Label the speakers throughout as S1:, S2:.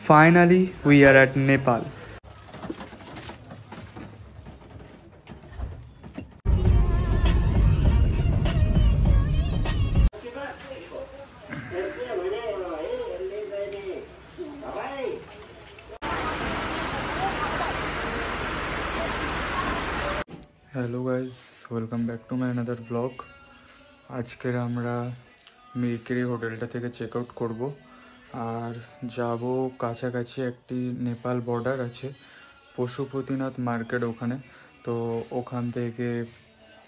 S1: Finally, we are at Nepal. Hello guys, welcome back to my another vlog. আজকের আমরা মিরিকের হোটেলটা থেকে check out করবো আর যাব কাছাকাছি একটি নেপাল বর্ডার আছে পশুপতিনাথ মার্কেট, ওখানে তো ওখান থেকে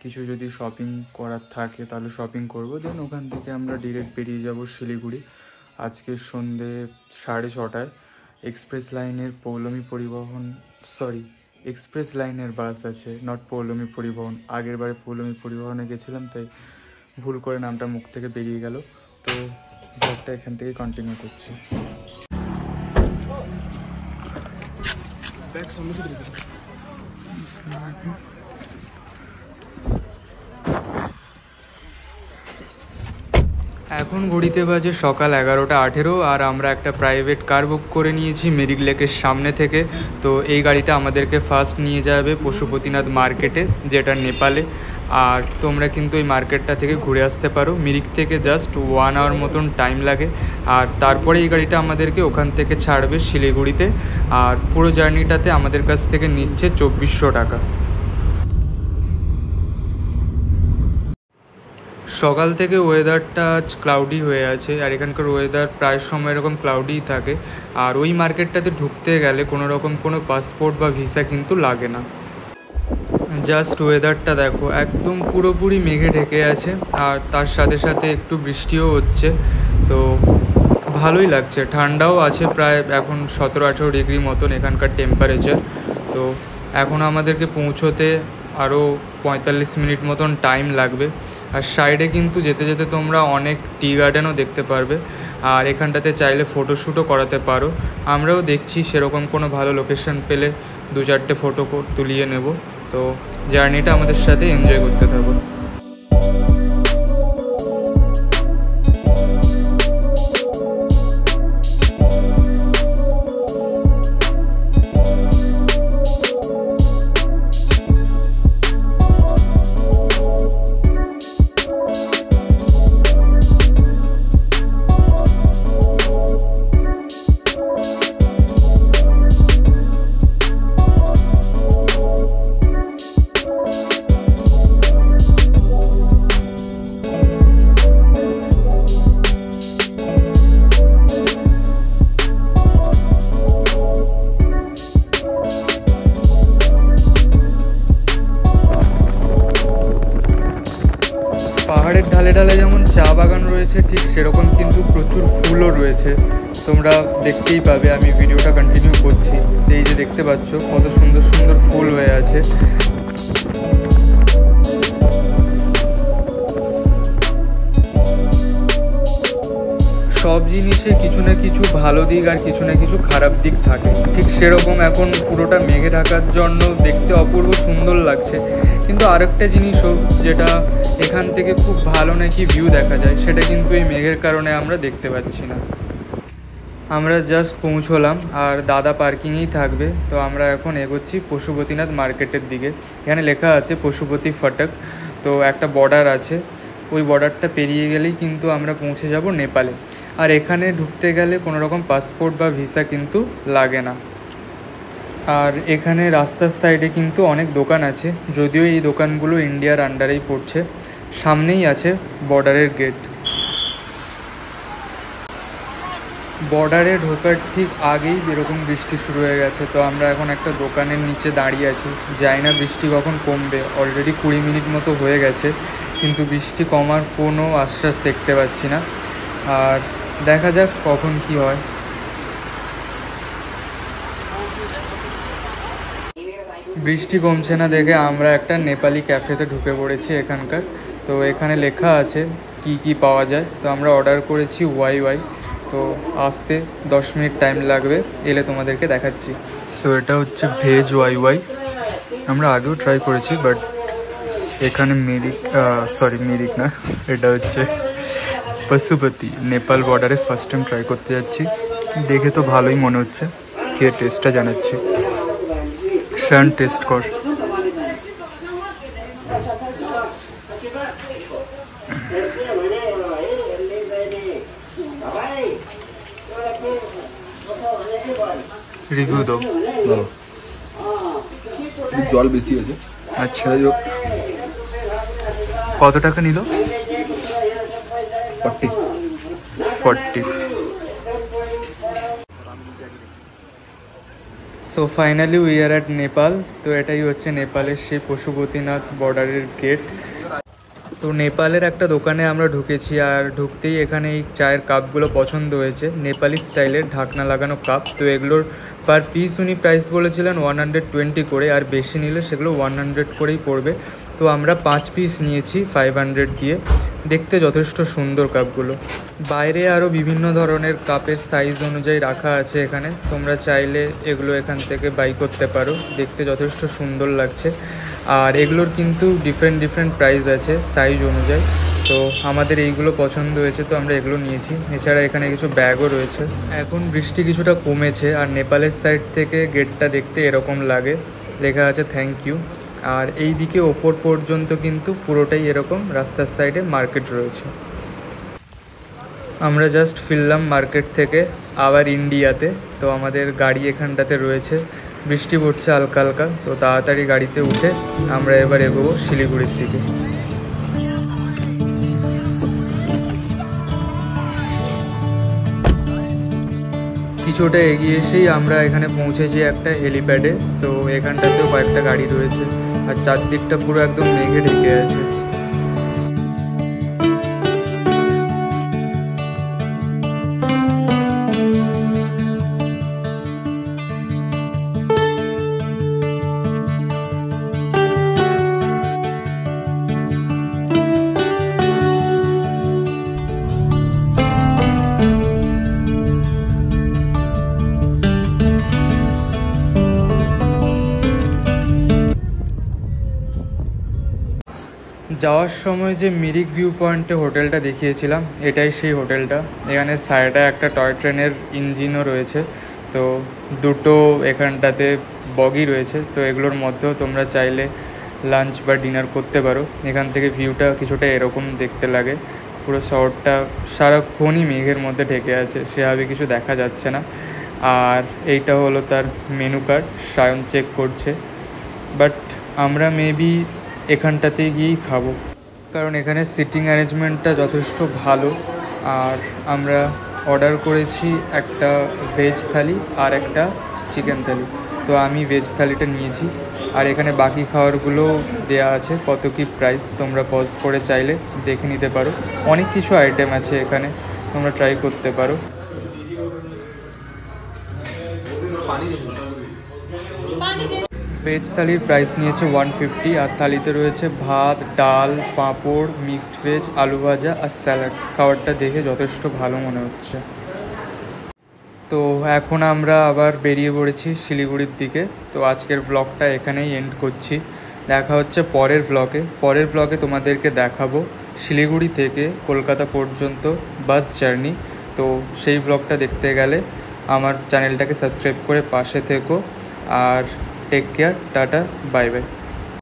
S1: কিছু যদি শপিং করার থাকে তাহলে শপিং করব, দেন ওখান থেকে আমরা ডিরেক্ট বেরিয়ে যাব শিলিগুড়ি। আজকে সন্ধে 6:30টায় এক্সপ্রেস লাইনের এক্সপ্রেস লাইনের বাস আছে, নট পৌলমী পরিবহন। আগের বারে পৌলমী পরিবহনে গেছিলাম তাই ভুল করে নামটা মুখ থেকে বেরিয়ে গেল। তো ব্লগটা এখান থেকে কন্টিনিউ করছি। এখন ঘড়িতে বাজে সকাল 11:18 আর আমরা একটা প্রাইভেট কার বুক করে নিয়েছি মিরিক লেকের সামনে থেকে। তো এই গাড়িটা আমাদেরকে ফার্স্ট নিয়ে যাবে পশুপতিনাথ মার্কেটে, যেটা নেপালে। আর তোমরা কিন্তু এই মার্কেটটা থেকে ঘুরে আসতে পারো। মিরিক থেকে জাস্ট 1 আওয়ার মতন টাইম লাগে। আর তারপরে এই গাড়িটা আমাদেরকে ওখান থেকে ছাড়বে শিলিগুড়িতে। আর পুরো জার্নিটাতে আমাদের কাছ থেকে নিচ্ছে 2400 টাকা। সকাল থেকে ওয়েদারটা আজ ক্লাউডি হয়ে আছে, আর এখানকার ওয়েদার প্রায় সময় এরকম ক্লাউডিই থাকে। আর ওই মার্কেটটাতে ঢুকতে গেলে কোনো পাসপোর্ট বা ভিসা কিন্তু লাগে না। জাস্ট ওয়েদারটা দেখো, একদম পুরোপুরি মেঘে ঢেকে আছে, আর তার সাথে সাথে একটু বৃষ্টিও হচ্ছে। তো ভালোই লাগছে, ঠান্ডাও আছে, প্রায় এখন 17-18 ডিগ্রি মতন এখানকার টেম্পারেচার। তো এখন আমাদেরকে পৌঁছোতে আরও 45 মিনিট মতন টাইম লাগবে। আর সাইডে কিন্তু যেতে যেতে তোমরা অনেক টি গার্ডেনও দেখতে পারবে, আর এখানটাতে চাইলে ফটোশ্যুটও করাতে পারো। আমরাও দেখছি সেরকম কোনো ভালো লোকেশন পেলে 2-4টে ফটো তুলিয়ে নেব। তো জার্নিটা আমাদের সাথে এনজয় করতে থাকো। পাহাড়ের ঢালে ঢালে যেমন চা বাগান রয়েছে, ঠিক সেরকম কিন্তু প্রচুর ফুলও রয়েছে। তোমরা দেখতেই পাবে, আমি ভিডিওটা কন্টিনিউ করছি। এই যে দেখতে পাচ্ছ কত সুন্দর সুন্দর ফুল হয়ে আছে। সব জিনিসে কিছু না কিছু ভালো দিক আর কিছু না কিছু খারাপ দিক থাকে, ঠিক সেরকম এখন পুরোটা মেঘে ঢাকার জন্য দেখতে অপূর্ব সুন্দর লাগছে। কিন্তু আরেকটা জিনিসও, যেটা এখান থেকে খুব ভালো নাকি ভিউ দেখা যায়, সেটা কিন্তু এই মেঘের কারণে আমরা দেখতে পাচ্ছি না। আমরা জাস্ট পৌঁছলাম, আর দাদা পার্কিংয়েই থাকবে। তো আমরা এখন এগোচ্ছি পশুপতিনাথ মার্কেটের দিকে। এখানে লেখা আছে পশুপতি ফটক। তো একটা বর্ডার আছে, ওই বর্ডারটা পেরিয়ে গেলেই কিন্তু আমরা পৌঁছে যাব নেপালে। আর এখানে ঢুকতে গেলে কোনো রকম পাসপোর্ট বা ভিসা কিন্তু লাগে না। আর এখানে রাস্তার সাইডে কিন্তু অনেক দোকান আছে, যদিও এই দোকানগুলো ইন্ডিয়ার আন্ডারেই পড়ছে। সামনেই আছে বর্ডারের গেট। বর্ডারে ঢোকার ঠিক আগেই এরকম বৃষ্টি শুরু হয়ে গেছে। তো আমরা এখন একটা দোকানের নিচে দাঁড়িয়ে আছি, জানি না বৃষ্টি কখন কমবে। অলরেডি 20 মিনিট মতো হয়ে গেছে, কিন্তু বৃষ্টি কমার কোনো আশ্বাস দেখতে পাচ্ছি না। আর দেখা যাক কখন কি হয়। বৃষ্টি কমছে না দেখে আমরা একটা নেপালি ক্যাফেতে ঢুকে পড়েছি এখানকার। তো এখানে লেখা আছে কি কি পাওয়া যায়। তো আমরা অর্ডার করেছি ওয়াই। তো আসতে 10 মিনিট টাইম লাগবে, এলে তোমাদেরকে দেখাচ্ছি। সো এটা হচ্ছে ভেজ ওয়াই। আমরা আগেও ট্রাই করেছি, বাট এখানে মিরিক না, এটা হচ্ছে পশুপতি নেপাল বর্ডারে ফার্স্ট টাইম ট্রাই করতে যাচ্ছি। দেখে তো ভালোই মনে হচ্ছে, খেয়ে টেস্টটা জানাচ্ছি। শান টেস্ট কর। রিভিউ দাও।
S2: ভালো, জল বেশি আছে।
S1: আচ্ছা, কত টাকা নিল? 40। So finally we are at Nepal. তো এটাই হচ্ছে নেপালের সেই পশুপতিনাথ বর্ডারের গেট। তো নেপালের একটা দোকানে আমরা ঢুকেছি, আর ঢুকতেই এখানে এই চায়ের কাপগুলো পছন্দ হয়েছে, নেপালি স্টাইলের ঢাকনা লাগানো কাপ। তো এগুলোর পার পিস উনি প্রাইস বলেছিলেন 120 করে, আর বেশি নিলে সেগুলো 100 করেই পড়বে। তো আমরা 5 পিস নিয়েছি 500 দিয়ে। দেখতে যথেষ্ট সুন্দর কাপগুলো। বাইরে আরও বিভিন্ন ধরনের কাপের সাইজ অনুযায়ী রাখা আছে এখানে, তোমরা চাইলে এগুলো এখান থেকে বাই করতে পারো। দেখতে যথেষ্ট সুন্দর লাগছে, আর এগুলোর কিন্তু ডিফারেন্ট প্রাইস আছে সাইজ অনুযায়ী। তো আমাদের এইগুলো পছন্দ হয়েছে, তো আমরা এগুলো নিয়েছি। এছাড়া এখানে কিছু ব্যাগও রয়েছে। এখন বৃষ্টি কিছুটা কমেছে, আর নেপালের সাইড থেকে গেটটা দেখতে এরকম লাগে, লেখা আছে থ্যাংক ইউ। আর এই দিকে ওপর পর্যন্ত কিন্তু পুরোটাই এরকম রাস্তার সাইডে মার্কেট রয়েছে। আমরা জাস্ট ফিরলাম মার্কেট থেকে আবার ইন্ডিয়াতে। তো আমাদের গাড়ি এখানটাতে রয়েছে, বৃষ্টি পড়ছে হালকা হালকা। তো তাড়াতাড়ি গাড়িতে উঠে আমরা এবার এগোবো শিলিগুড়ির দিকে। কিছুটা এগিয়ে এসেই আমরা এখানে পৌঁছেছি একটা হেলিপ্যাডে। তো এখানটাতেও কয়েকটা গাড়ি রয়েছে, আর চারদিকটা পুরো একদম মেঘে ঢেকে আছে। যাওয়ার সময় যে মিরিক ভিউ পয়েন্টে হোটেলটা দেখিয়েছিলাম, এটাই সেই হোটেলটা। এখানে সাইডে একটা টয় ট্রেনের ইঞ্জিনও রয়েছে। তো দুটো এখানটাতে বগি রয়েছে, তো এগুলোর মধ্যেও তোমরা চাইলে লাঞ্চ বা ডিনার করতে পারো। এখান থেকে ভিউটা কিছুটা এরকম দেখতে লাগে। পুরো শহরটা সারাক্ষণই মেঘের মধ্যে ঢেকে আছে, সেভাবে কিছু দেখা যাচ্ছে না। আর এইটা হলো তার মেনু কার্ড, সায়ন চেক করছে। বাট আমরা মেবি এখানটাতে গিয়েই খাবো, কারণ এখানে সিটিং অ্যারেঞ্জমেন্টটা যথেষ্ট ভালো। আর আমরা অর্ডার করেছি একটা ভেজ থালি আর একটা চিকেন থালি। তো আমি ভেজ থালিটা নিয়েছি, আর এখানে বাকি খাবারগুলো দেয়া আছে। কত কি প্রাইস তোমরা পজ করে চাইলে দেখে নিতে পারো। অনেক কিছু আইটেম আছে এখানে, তোমরা ট্রাই করতে পারো। ভেজ থালির প্রাইস নিয়েছে 150, আর থালিতে রয়েছে ভাত, ডাল, পাঁপড়, মিক্সড ভেজ, আলু ভাজা আর স্যালাড। খাবারটা দেখে যথেষ্ট ভালো মনে হচ্ছে। তো এখন আমরা আবার বেরিয়ে পড়েছি শিলিগুড়ির দিকে। তো আজকের ভ্লগটা এখানেই এন্ড করছি। দেখা হচ্ছে পরের ভ্লগে তোমাদেরকে দেখাবো শিলিগুড়ি থেকে কলকাতা পর্যন্ত বাস জার্নি। তো সেই ভ্লগটা দেখতে গেলে আমার চ্যানেলটাকে সাবস্ক্রাইব করে পাশে থেকো। আর take care, tata, bye by.